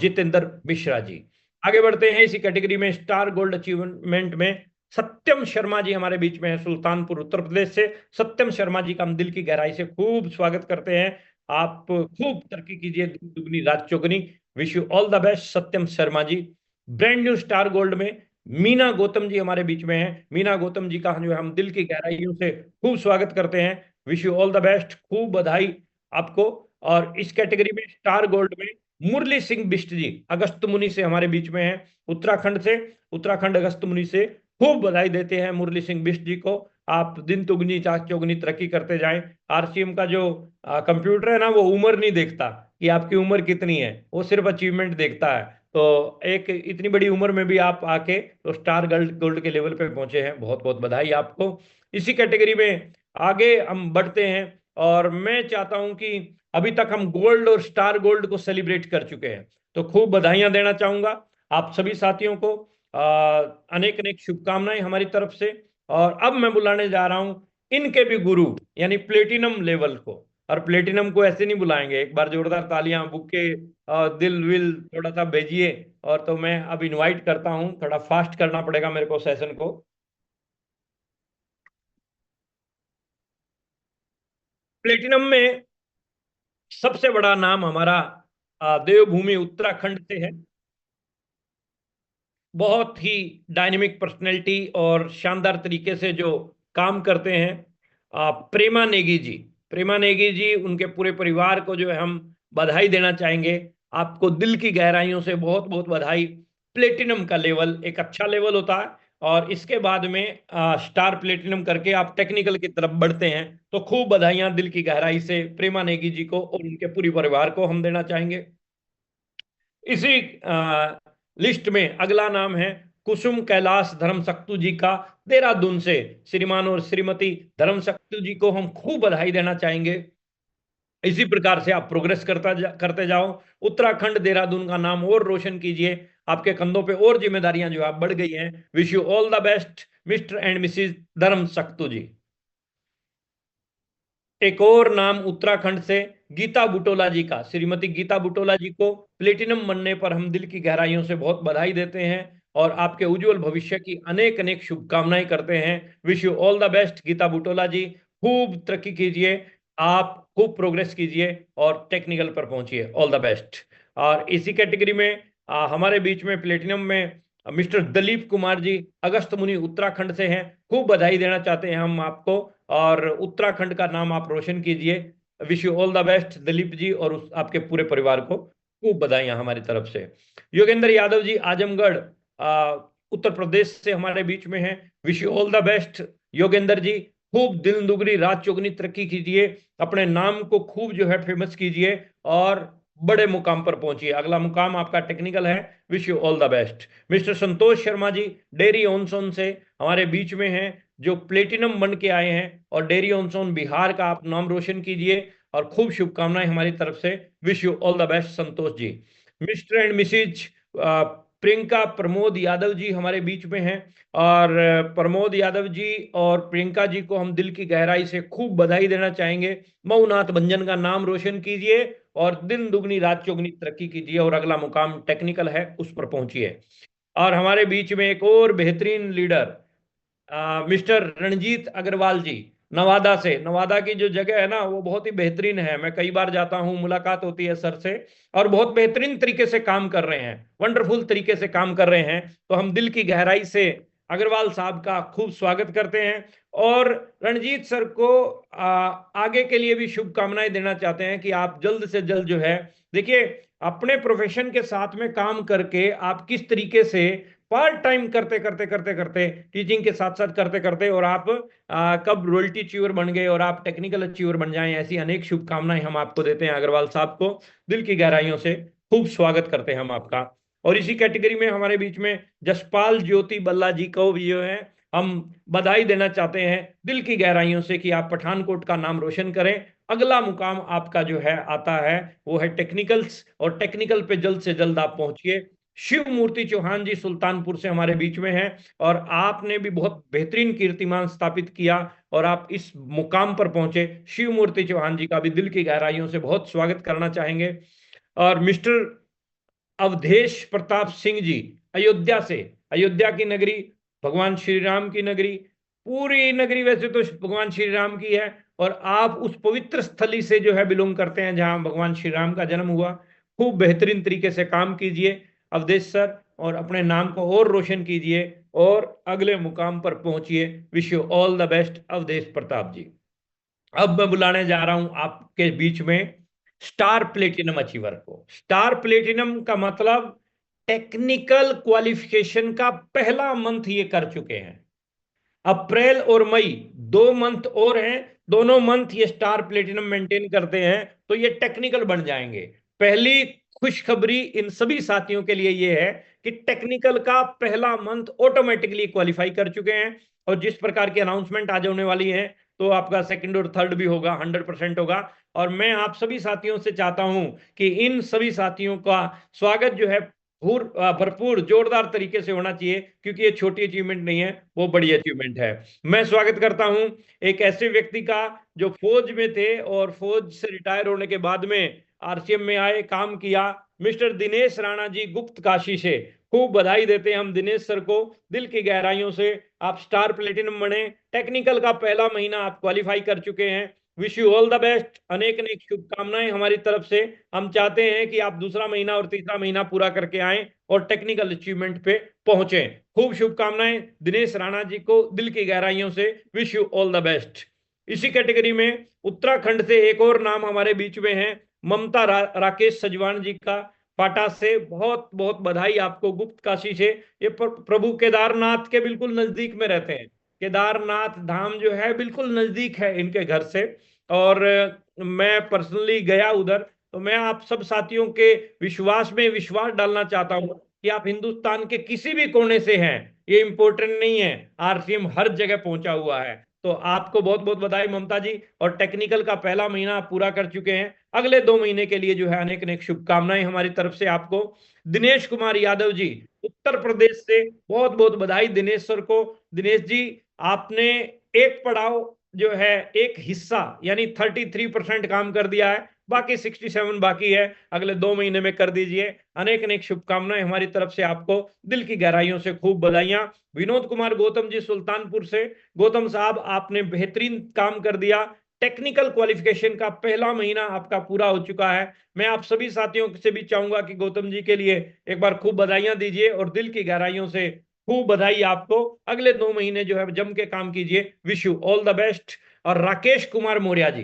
A: Jitendra Mishra ji. आगे बढ़ते हैं इसी कैटेगरी में स्टार गोल्ड अचीवमेंट में सत्यम शर्मा जी हमारे बीच में है सुल्तानपुर उत्तर प्रदेश से। सत्यम शर्मा जी का हम दिल की गहराई से खूब स्वागत करते हैं। आप खूब तरक्की कीजिए, दुगनी रात चौगनी। Wish you all the best Satyam Sharma ji. Brand new star gold में मीना गौतम जी हमारे बीच में हैं। मीना गौतम जी का जो है हम दिल की गहराइयों से खूब स्वागत करते हैं। Wish you all the best, खूब बधाई आपको। और इस कैटेगरी में स्टार गोल्ड में मुरली सिंह बिष्ट जी अगस्त मुनि से हमारे बीच में हैं उत्तराखंड से। उत्तराखंड अगस्त मुनि से खूब बधाई देते हैं मुरली सिंह बिष्ट जी को। आप दिन दुगनी चार चौगनी तरक्की करते जाएं। आरसीएम का जो कंप्यूटर है ना, वो उम्र नहीं देखता कि आपकी उम्र कितनी है, वो सिर्फ अचीवमेंट देखता है। तो एक इतनी बड़ी उम्र में भी आप आके तो स्टार गोल्ड गोल्ड के लेवल पे पहुंचे हैं, बहुत बहुत बधाई आपको। इसी कैटेगरी में आगे हम बढ़ते हैं और मैं चाहता हूं कि अभी तक हम गोल्ड और स्टार गोल्ड को सेलिब्रेट कर चुके हैं, तो खूब बधाइयां देना चाहूंगा आप सभी साथियों को। अनेक अनेक शुभकामनाएं हमारी तरफ से। और अब मैं बुलाने जा रहा हूं इनके भी गुरु यानी प्लेटिनम लेवल को। और प्लेटिनम को ऐसे नहीं बुलाएंगे, एक बार जोरदार तालियां बुके दिल विल थोड़ा सा भेजिए। और तो मैं अब इनवाइट करता हूं, थोड़ा फास्ट करना पड़ेगा मेरे को सेशन को। प्लेटिनम में सबसे बड़ा नाम हमारा देवभूमि उत्तराखंड से है। बहुत ही डायनेमिक पर्सनैलिटी और शानदार तरीके से जो काम करते हैं प्रेमा नेगी जी। प्रेमा नेगी जी, उनके पूरे परिवार को जो है हम बधाई देना चाहेंगे। आपको दिल की गहराइयों से बहुत बहुत बधाई। प्लेटिनम का लेवल एक अच्छा लेवल होता है और इसके बाद में स्टार प्लेटिनम करके आप टेक्निकल की तरफ बढ़ते हैं। तो खूब बधाइयां दिल की गहराई से प्रेमा नेगी जी को और उनके पूरे परिवार को हम देना चाहेंगे। इसी लिस्ट में अगला नाम है कुसुम कैलाश धर्म सक्तु जी का। देहरादून से श्रीमान और श्रीमती धर्म सक्तु जी को हम खूब बधाई देना चाहेंगे। इसी प्रकार से आप प्रोग्रेस करते जाओ। उत्तराखंड देहरादून का नाम और रोशन कीजिए। आपके कंधों पे और जिम्मेदारियां जो आप बढ़ गई हैं। Wish you all the best mister and Mrs धर्म सक्तु जी। एक और नाम उत्तराखंड से गीता बुटोला जी का। श्रीमती गीता बुटोला जी को प्लेटिनम बनने पर हम दिल की गहराइयों से बहुत बधाई देते हैं और आपके उज्जवल भविष्य की अनेक अनेक शुभकामनाएं करते हैं। Wish you all the best Geeta Butola ji. खूब तरक्की कीजिए, आप खूब प्रोग्रेस कीजिए और टेक्निकल पर पहुंचिए। All the best. और इसी कैटेगरी में हमारे बीच में प्लेटिनम में मिस्टर दलीप कुमार जी अगस्त मुनि उत्तराखंड से हैं। खूब बधाई देना चाहते हैं हम आपको और उत्तराखंड का नाम आप रोशन कीजिए। Wish you all the best Dilip ji और आपके पूरे परिवार को खूब बधाइयां हमारी तरफ से। योगेंद्र यादव जी आजमगढ़ उत्तर प्रदेश से हमारे बीच में हैं। Wish you all the best Yogendra ji. खूब दिन दुगनी रात चौगनी तरक्की कीजिए, अपने नाम को खूब जो है फेमस कीजिए और बड़े मुकाम पर पहुंचिए। अगला मुकाम आपका टेक्निकल है। Wish you all the best. Mr Santosh Sharma ji Dehri on Sone से हमारे बीच में हैं, जो प्लेटिनम बन के आए हैं और डेयरी ऑनसोन बिहार का आप नाम रोशन कीजिए और खूब शुभकामनाएं हमारी तरफ से। Wish you all the best Santosh ji. Mr and Mrs Priyanka Pramod Yadav ji हमारे बीच में हैं और प्रमोद यादव जी और प्रियंका जी को हम दिल की गहराई से खूब बधाई देना चाहेंगे। मऊनाथ भंजन का नाम रोशन कीजिए और दिन दुगनी रात चौगनी तरक्की कीजिए और अगला मुकाम टेक्निकल है उस पर पहुंचिए। और हमारे बीच में एक और बेहतरीन लीडर मिस्टर रणजीत अग्रवाल जी नवादा से। नवादा की जो जगह है ना, वो बहुत ही बेहतरीन है। मैं कई बार जाता हूँ, मुलाकात होती है सर से और बहुत बेहतरीन तरीके से काम कर रहे हैं, वंडरफुल तरीके से काम कर रहे हैं। तो हम दिल की गहराई से अग्रवाल साहब का खूब स्वागत करते हैं और रणजीत सर को आगे के लिए भी शुभकामनाएं देना चाहते हैं कि आप जल्द से जल्द जो है, देखिए, अपने प्रोफेशन के साथ में काम करके आप किस तरीके से पार्ट टाइम करते करते करते करते टीचिंग के साथ साथ करते करते और आप कब रॉयल्टी अचीवर बन गए और आप टेक्निकल अचीवर बन जाएं, ऐसी अनेक शुभकामनाएं हम आपको देते हैं। अग्रवाल साहब को दिल की गहराइयों से खूब स्वागत करते हैं हम आपका। और इसी कैटेगरी में हमारे बीच में जसपाल ज्योति बल्ला जी को भी जो है हम बधाई देना चाहते हैं दिल की गहराइयों से कि आप पठानकोट का नाम रोशन करें। अगला मुकाम आपका जो है आता है वो है टेक्निकल्स, और टेक्निकल पे जल्द से जल्द आप पहुंचिए। शिव मूर्ति चौहान जी सुल्तानपुर से हमारे बीच में हैं, और आपने भी बहुत बेहतरीन कीर्तिमान स्थापित किया और आप इस मुकाम पर पहुंचे। शिव मूर्ति चौहान जी का भी दिल की गहराइयों से बहुत स्वागत करना चाहेंगे। और मिस्टर अवधेश प्रताप सिंह जी अयोध्या से, अयोध्या की नगरी, भगवान श्री राम की नगरी, पूरी नगरी वैसे तो भगवान श्री राम की है, और आप उस पवित्र स्थली से जो है बिलोंग करते हैं जहां भगवान श्री राम का जन्म हुआ। खूब बेहतरीन तरीके से काम कीजिए अवधेश सर, और अपने नाम को और रोशन कीजिए और अगले मुकाम पर पहुंचिए। Wish you all the best Awadhesh Pratap ji. अब मैं बुलाने जा रहा हूं आपके बीच में स्टार प्लेटिनम अचीवर को। स्टार प्लेटिनम का मतलब टेक्निकल क्वालिफिकेशन का पहला मंथ ये कर चुके हैं। अप्रैल और मई 2 मंथ और हैं, दोनों मंथ ये स्टार प्लेटिनम मेंटेन करते हैं तो ये टेक्निकल बन जाएंगे। पहली खुशखबरी इन सभी साथियों के लिए ये है कि टेक्निकल का पहला मंथ ऑटोमेटिकली क्वालिफाई कर चुके हैं, और जिस प्रकार की अनाउंसमेंट आज होने वाली है तो आपका सेकंड और थर्ड भी होगा, 100% होगा। और मैं आप सभी साथियों से चाहता हूं कि इन सभी साथियों का स्वागत जो है भरपूर जोरदार तरीके से होना चाहिए, क्योंकि ये छोटी अचीवमेंट नहीं है, वो बड़ी अचीवमेंट है। मैं स्वागत करता हूं एक ऐसे व्यक्ति का जो फौज में थे और फौज से रिटायर होने के बाद में आरसीएम में आए, काम किया। मिस्टर दिनेश राणा जी गुप्त काशी से, खूब बधाई देते हैं हम दिनेश सर को दिल की गहराइयों से। आप स्टार प्लेटिनम बने, टेक्निकल का पहला महीना आप क्वालिफाई कर चुके हैं। Wish you all the best, अनेक अनेक शुभकामनाएं हमारी तरफ से। हम चाहते हैं कि आप दूसरा महीना और तीसरा महीना पूरा करके आएं और टेक्निकल अचीवमेंट पे पहुंचे। खूब शुभकामनाएं दिनेश राणा जी को दिल की गहराइयों से। Wish you all the best. इसी कैटेगरी में उत्तराखंड से एक और नाम हमारे बीच में है, ममता राकेश सजवान जी का, पाटा से। बहुत बहुत बधाई आपको गुप्त काशी से। ये प्रभु केदारनाथ के बिल्कुल नजदीक में रहते हैं। केदारनाथ धाम जो है बिल्कुल नजदीक है इनके घर से, और मैं पर्सनली गया उधर। तो मैं आप सब साथियों के विश्वास में विश्वास डालना चाहता हूं कि आप हिंदुस्तान के किसी भी कोने से हैं, ये इंपॉर्टेंट नहीं है, आरसीएम हर जगह पहुंचा हुआ है। तो आपको बहुत बहुत बधाई ममता जी, और टेक्निकल का पहला महीना आप पूरा कर चुके हैं। अगले 2 महीने के लिए जो है अनेक अनेक शुभकामनाएं हमारी तरफ से आपको। दिनेश कुमार यादव जी उत्तर प्रदेश से, बहुत बहुत बधाई दिनेश सर को। दिनेश जी, आपने एक पड़ाव जो है, एक हिस्सा यानी 33% काम कर दिया है, बाकी 67 बाकी है, अगले 2 महीने में कर दीजिए। अनेक अनेक शुभकामनाएं हमारी तरफ से आपको, दिल की गहराइयों से खूब बधाइयां। विनोद कुमार गौतम जी सुल्तानपुर से, गौतम साहब आपने बेहतरीन काम कर दिया। टेक्निकल क्वालिफिकेशन का पहला महीना आपका पूरा हो चुका है। मैं आप सभी साथियों से भी चाहूंगा कि गौतम जी के लिए एक बार खूब बधाइयां दीजिए, और दिल की गहराइयों से खूब बधाई आपको। अगले 2 महीने जो है जम के काम कीजिए। Wish you all the best. और राकेश कुमार मौर्य जी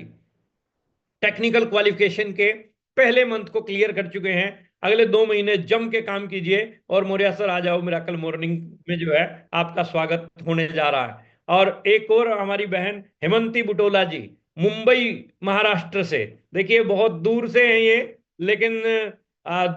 A: टेक्निकल क्वालिफिकेशन के पहले मंथ को क्लियर कर चुके हैं। अगले 2 महीने जम के काम कीजिए, और मौर्य सर आ जाओ, मिराकल मॉर्निंग में जो है आपका स्वागत होने जा रहा है। और एक और हमारी बहन हेमंती बुटोला जी मुंबई महाराष्ट्र से, देखिए बहुत दूर से हैं ये, लेकिन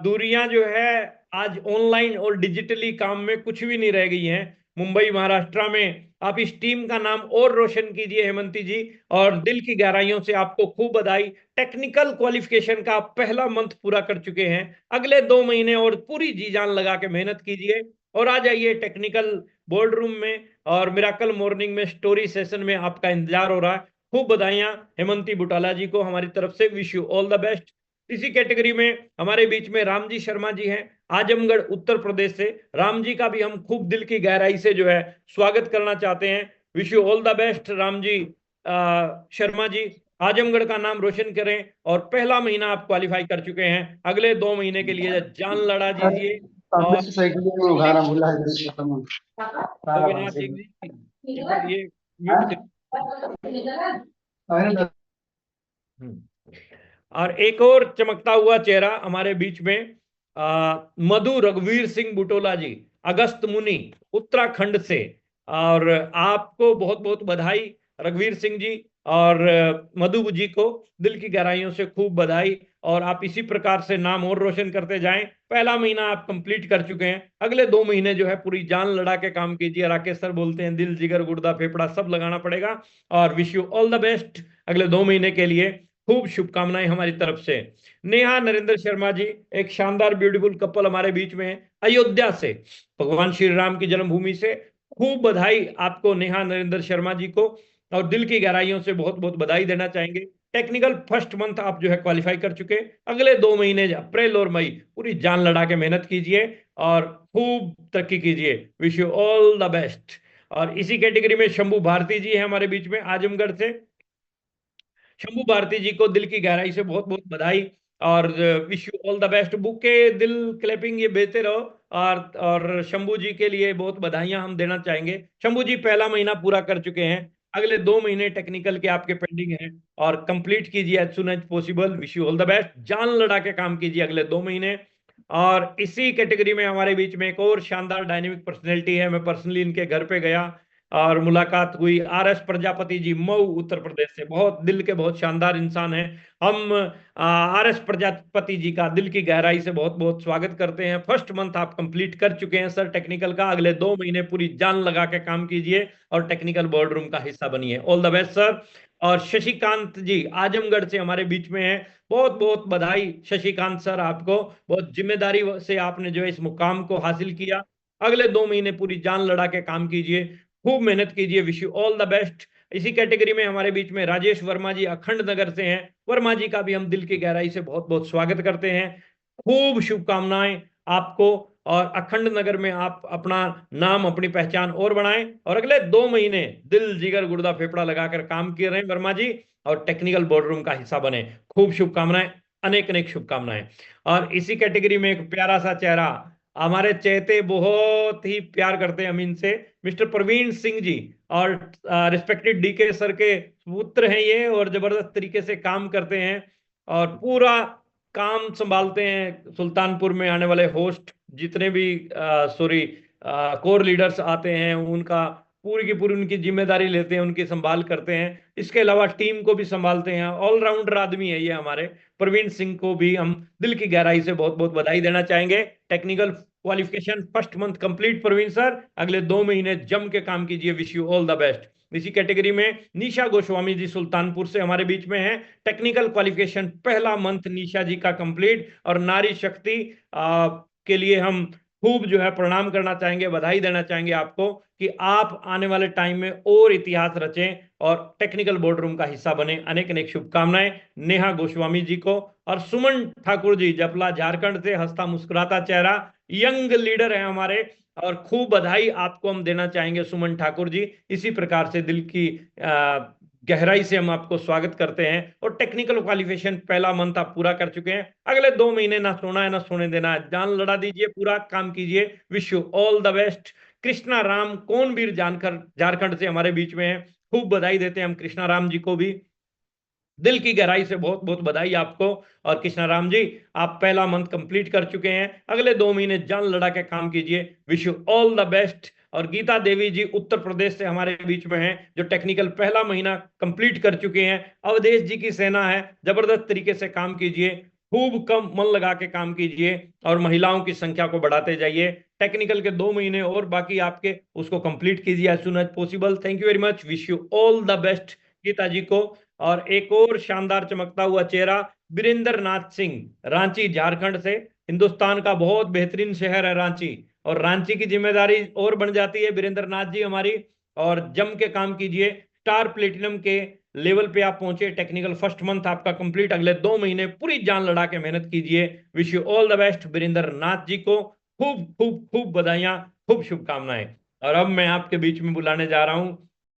A: दूरियां जो है आज ऑनलाइन और डिजिटली काम में कुछ भी नहीं रह गई हैं। मुंबई महाराष्ट्र में आप इस टीम का नाम और रोशन कीजिए हेमंती जी, और दिल की गहराइयों से आपको खूब बधाई। टेक्निकल क्वालिफिकेशन का पहला मंथ पूरा कर चुके हैं। अगले 2 महीने और पूरी जी जान लगा के मेहनत कीजिए और आ जाइए टेक्निकल बोर्ड रूम में, और मिराकल मॉर्निंग में स्टोरी सेशन में आपका इंतजार हो रहा है। खूब बधाइयां हेमंती बुटाला जी को हमारी तरफ से। Wish you all the best. इसी कैटेगरी में हमारे बीच में रामजी शर्मा जी हैं, आजमगढ़ उत्तर प्रदेश से। राम जी का भी हम खूब दिल की गहराई से जो है स्वागत करना चाहते हैं। Wish you all the best Ram ji Sharma ji, Azamgarh का नाम रोशन करें, और पहला महीना आप क्वालिफाई कर चुके हैं। अगले 2 महीने के लिए जान लड़ा दीजिए। और गोपीनाथ सिंह जी एक बार ये म्यूट और एक और चमकता हुआ चेहरा हमारे बीच में मधु रघुवीर सिंह बुटोला जी, अगस्त मुनि उत्तराखंड से। और आपको बहुत बहुत बधाई रघुवीर सिंह जी, और मधु जी को दिल की गहराइयों से खूब बधाई। और आप इसी प्रकार से नाम और रोशन करते जाएं। पहला महीना आप कंप्लीट कर चुके हैं, अगले 2 महीने जो है पूरी जान लड़ा के काम कीजिए। राकेश सर बोलते हैं दिल जिगर गुर्दा फेफड़ा सब लगाना पड़ेगा। और wish you all the best अगले 2 महीने के लिए। खूब शुभकामनाएं हमारी तरफ से। नेहा नरेंद्र शर्मा जी, एक शानदार ब्यूटीफुल कपल हमारे बीच में है अयोध्या से, भगवान श्री राम की जन्मभूमि से। खूब बधाई आपको नेहा नरेंद्र शर्मा जी को, और दिल की गहराइयों से बहुत बहुत बधाई देना चाहेंगे। टेक्निकल फर्स्ट मंथ आप जो है क्वालिफाई कर चुके। अगले 2 महीने अप्रैल और मई पूरी जान लड़ा के मेहनत कीजिए और खूब तरक्की कीजिए। Wish you all the best. और इसी कैटेगरी में शंभू भारती जी है हमारे बीच में आजमगढ़ से। शंभू भारती जी को दिल की गहराई से बहुत बहुत बधाई और wish you all the best. Bouquet दिल क्लैपिंग ये भेजते रहो। और शंभू जी के लिए बहुत बधाइयां हम देना चाहेंगे। शंभू जी पहला महीना पूरा कर चुके हैं, अगले 2 महीने टेक्निकल के आपके पेंडिंग हैं और कंप्लीट कीजिए as soon as possible. Wish you all the best, जान लड़ा के काम कीजिए अगले 2 महीने। और इसी कैटेगरी में हमारे बीच में एक और शानदार डायनेमिक पर्सनैलिटी है। मैं पर्सनली इनके घर पे गया और मुलाकात हुई। RS प्रजापति जी, मऊ उत्तर प्रदेश से, बहुत दिल के बहुत शानदार इंसान हैं। हम RS प्रजापति जी का दिल की गहराई से बहुत बहुत स्वागत करते हैं। फर्स्ट मंथ आप कंप्लीट कर चुके हैं सर टेक्निकल का, अगले 2 महीने पूरी जान लगा के काम कीजिए और टेक्निकल बोर्ड रूम का हिस्सा बनिए। All the best sir. और शशिकांत जी आजमगढ़ से हमारे बीच में हैं, बहुत बहुत बधाई शशिकांत सर आपको। बहुत जिम्मेदारी से आपने जो है इस मुकाम को हासिल किया। अगले 2 महीने पूरी जान लड़ा के काम कीजिए, खूब मेहनत कीजिए। Wish you all the best. इसी कैटेगरी में हमारे बीच में राजेश वर्मा जी अखंड नगर से हैं। वर्मा जी का भी हम दिल की गहराई से बहुत बहुत स्वागत करते हैं। खूब शुभकामनाएं आपको, और अखंड नगर में आप अपना नाम अपनी पहचान और बढ़ाएं और अगले 2 महीने दिल जिगर गुर्दा फेफड़ा लगाकर काम कर रहे हैं वर्मा जी, और टेक्निकल बोर्ड रूम का हिस्सा बने। खूब शुभकामनाएं, अनेक अनेक शुभकामनाएं। और इसी कैटेगरी में एक प्यारा सा चेहरा, हमारे चेहते बहुत ही प्यार करते हैं हम इनसे, मिस्टर प्रवीण सिंह जी। और रिस्पेक्टेड DK सर के पुत्र हैं ये, और जबरदस्त तरीके से काम करते हैं और पूरा काम संभालते हैं। सुल्तानपुर में आने वाले होस्ट जितने भी सॉरी कोर लीडर्स आते हैं उनका पूरी की पूरी उनकी जिम्मेदारी लेते हैं, उनकी संभाल करते हैं। इसके अलावा टीम को भी संभालते हैं। ऑलराउंडर आदमी है ये हमारे प्रवीण सिंह को भी हम दिल की गहराई से बहुत बहुत बधाई देना चाहेंगे। Technical qualification first month complete Praveen sir, अगले 2 महीने जम के काम कीजिए। Wish you all the best. इसी कैटेगरी में निशा गोस्वामी जी सुल्तानपुर से हमारे बीच में हैं। टेक्निकल क्वालिफिकेशन पहला मंथ निशा जी का कंप्लीट, और नारी शक्ति के लिए हम खूब जो है प्रणाम करना चाहेंगे, बधाई देना चाहेंगे आपको कि आप आने वाले टाइम में और इतिहास रचें और टेक्निकल बोर्ड रूम का हिस्सा बने। अनेक अनेक शुभकामनाएं नेहा गोस्वामी जी को। और सुमन ठाकुर जी जपला झारखंड से, हंसता मुस्कुराता चेहरा, यंग लीडर है हमारे, और खूब बधाई आपको हम देना चाहेंगे सुमन ठाकुर जी। इसी प्रकार से दिल की गहराई से हम आपको स्वागत करते हैं। और टेक्निकल क्वालिफिकेशन पहला मंथ आप पूरा कर चुके हैं, अगले 2 महीने ना सोना है ना सोने देना है, जान लड़ा दीजिए, पूरा काम कीजिए। Wish you all the best. Krishna Ram कोनवीर जानकर झारखंड से हमारे बीच में है, खूब बधाई देते हैं हम कृष्णा राम जी को भी। दिल की गहराई से बहुत बहुत बधाई आपको। और कृष्णा राम जी आप पहला मंथ कंप्लीट कर चुके हैं, अगले 2 महीने जान लड़ा के काम कीजिए। Wish you all the best. और गीता देवी जी उत्तर प्रदेश से हमारे बीच में हैं, जो टेक्निकल पहला महीना कंप्लीट कर चुके हैं। अवधेश जी की सेना है, जबरदस्त तरीके से काम कीजिए, खूब कम मन लगा के काम कीजिए और महिलाओं की संख्या को बढ़ाते जाइए। टेक्निकल के 2 महीने और बाकी आपके, उसको कंप्लीट कीजिए as soon as possible. Thank you very much, wish you all the best Gita ji को। और एक और शानदार चमकता हुआ चेहरा वीरेंद्र नाथ सिंह, रांची झारखंड से। हिंदुस्तान का बहुत बेहतरीन शहर है रांची, और रांची की जिम्मेदारी और बन जाती है वीरेंद्र नाथ जी हमारी। और जम के काम कीजिए, स्टार प्लेटिनम के लेवल पे आप पहुंचे। टेक्निकल फर्स्ट मंथ आपका कंप्लीट, अगले 2 महीने पूरी जान लड़ा के मेहनत कीजिए। Wish you all the best Virendra Nath ji को। खूब खूब खूब बधाइयां, खूब शुभकामनाएं। और अब मैं आपके बीच में बुलाने जा रहा हूं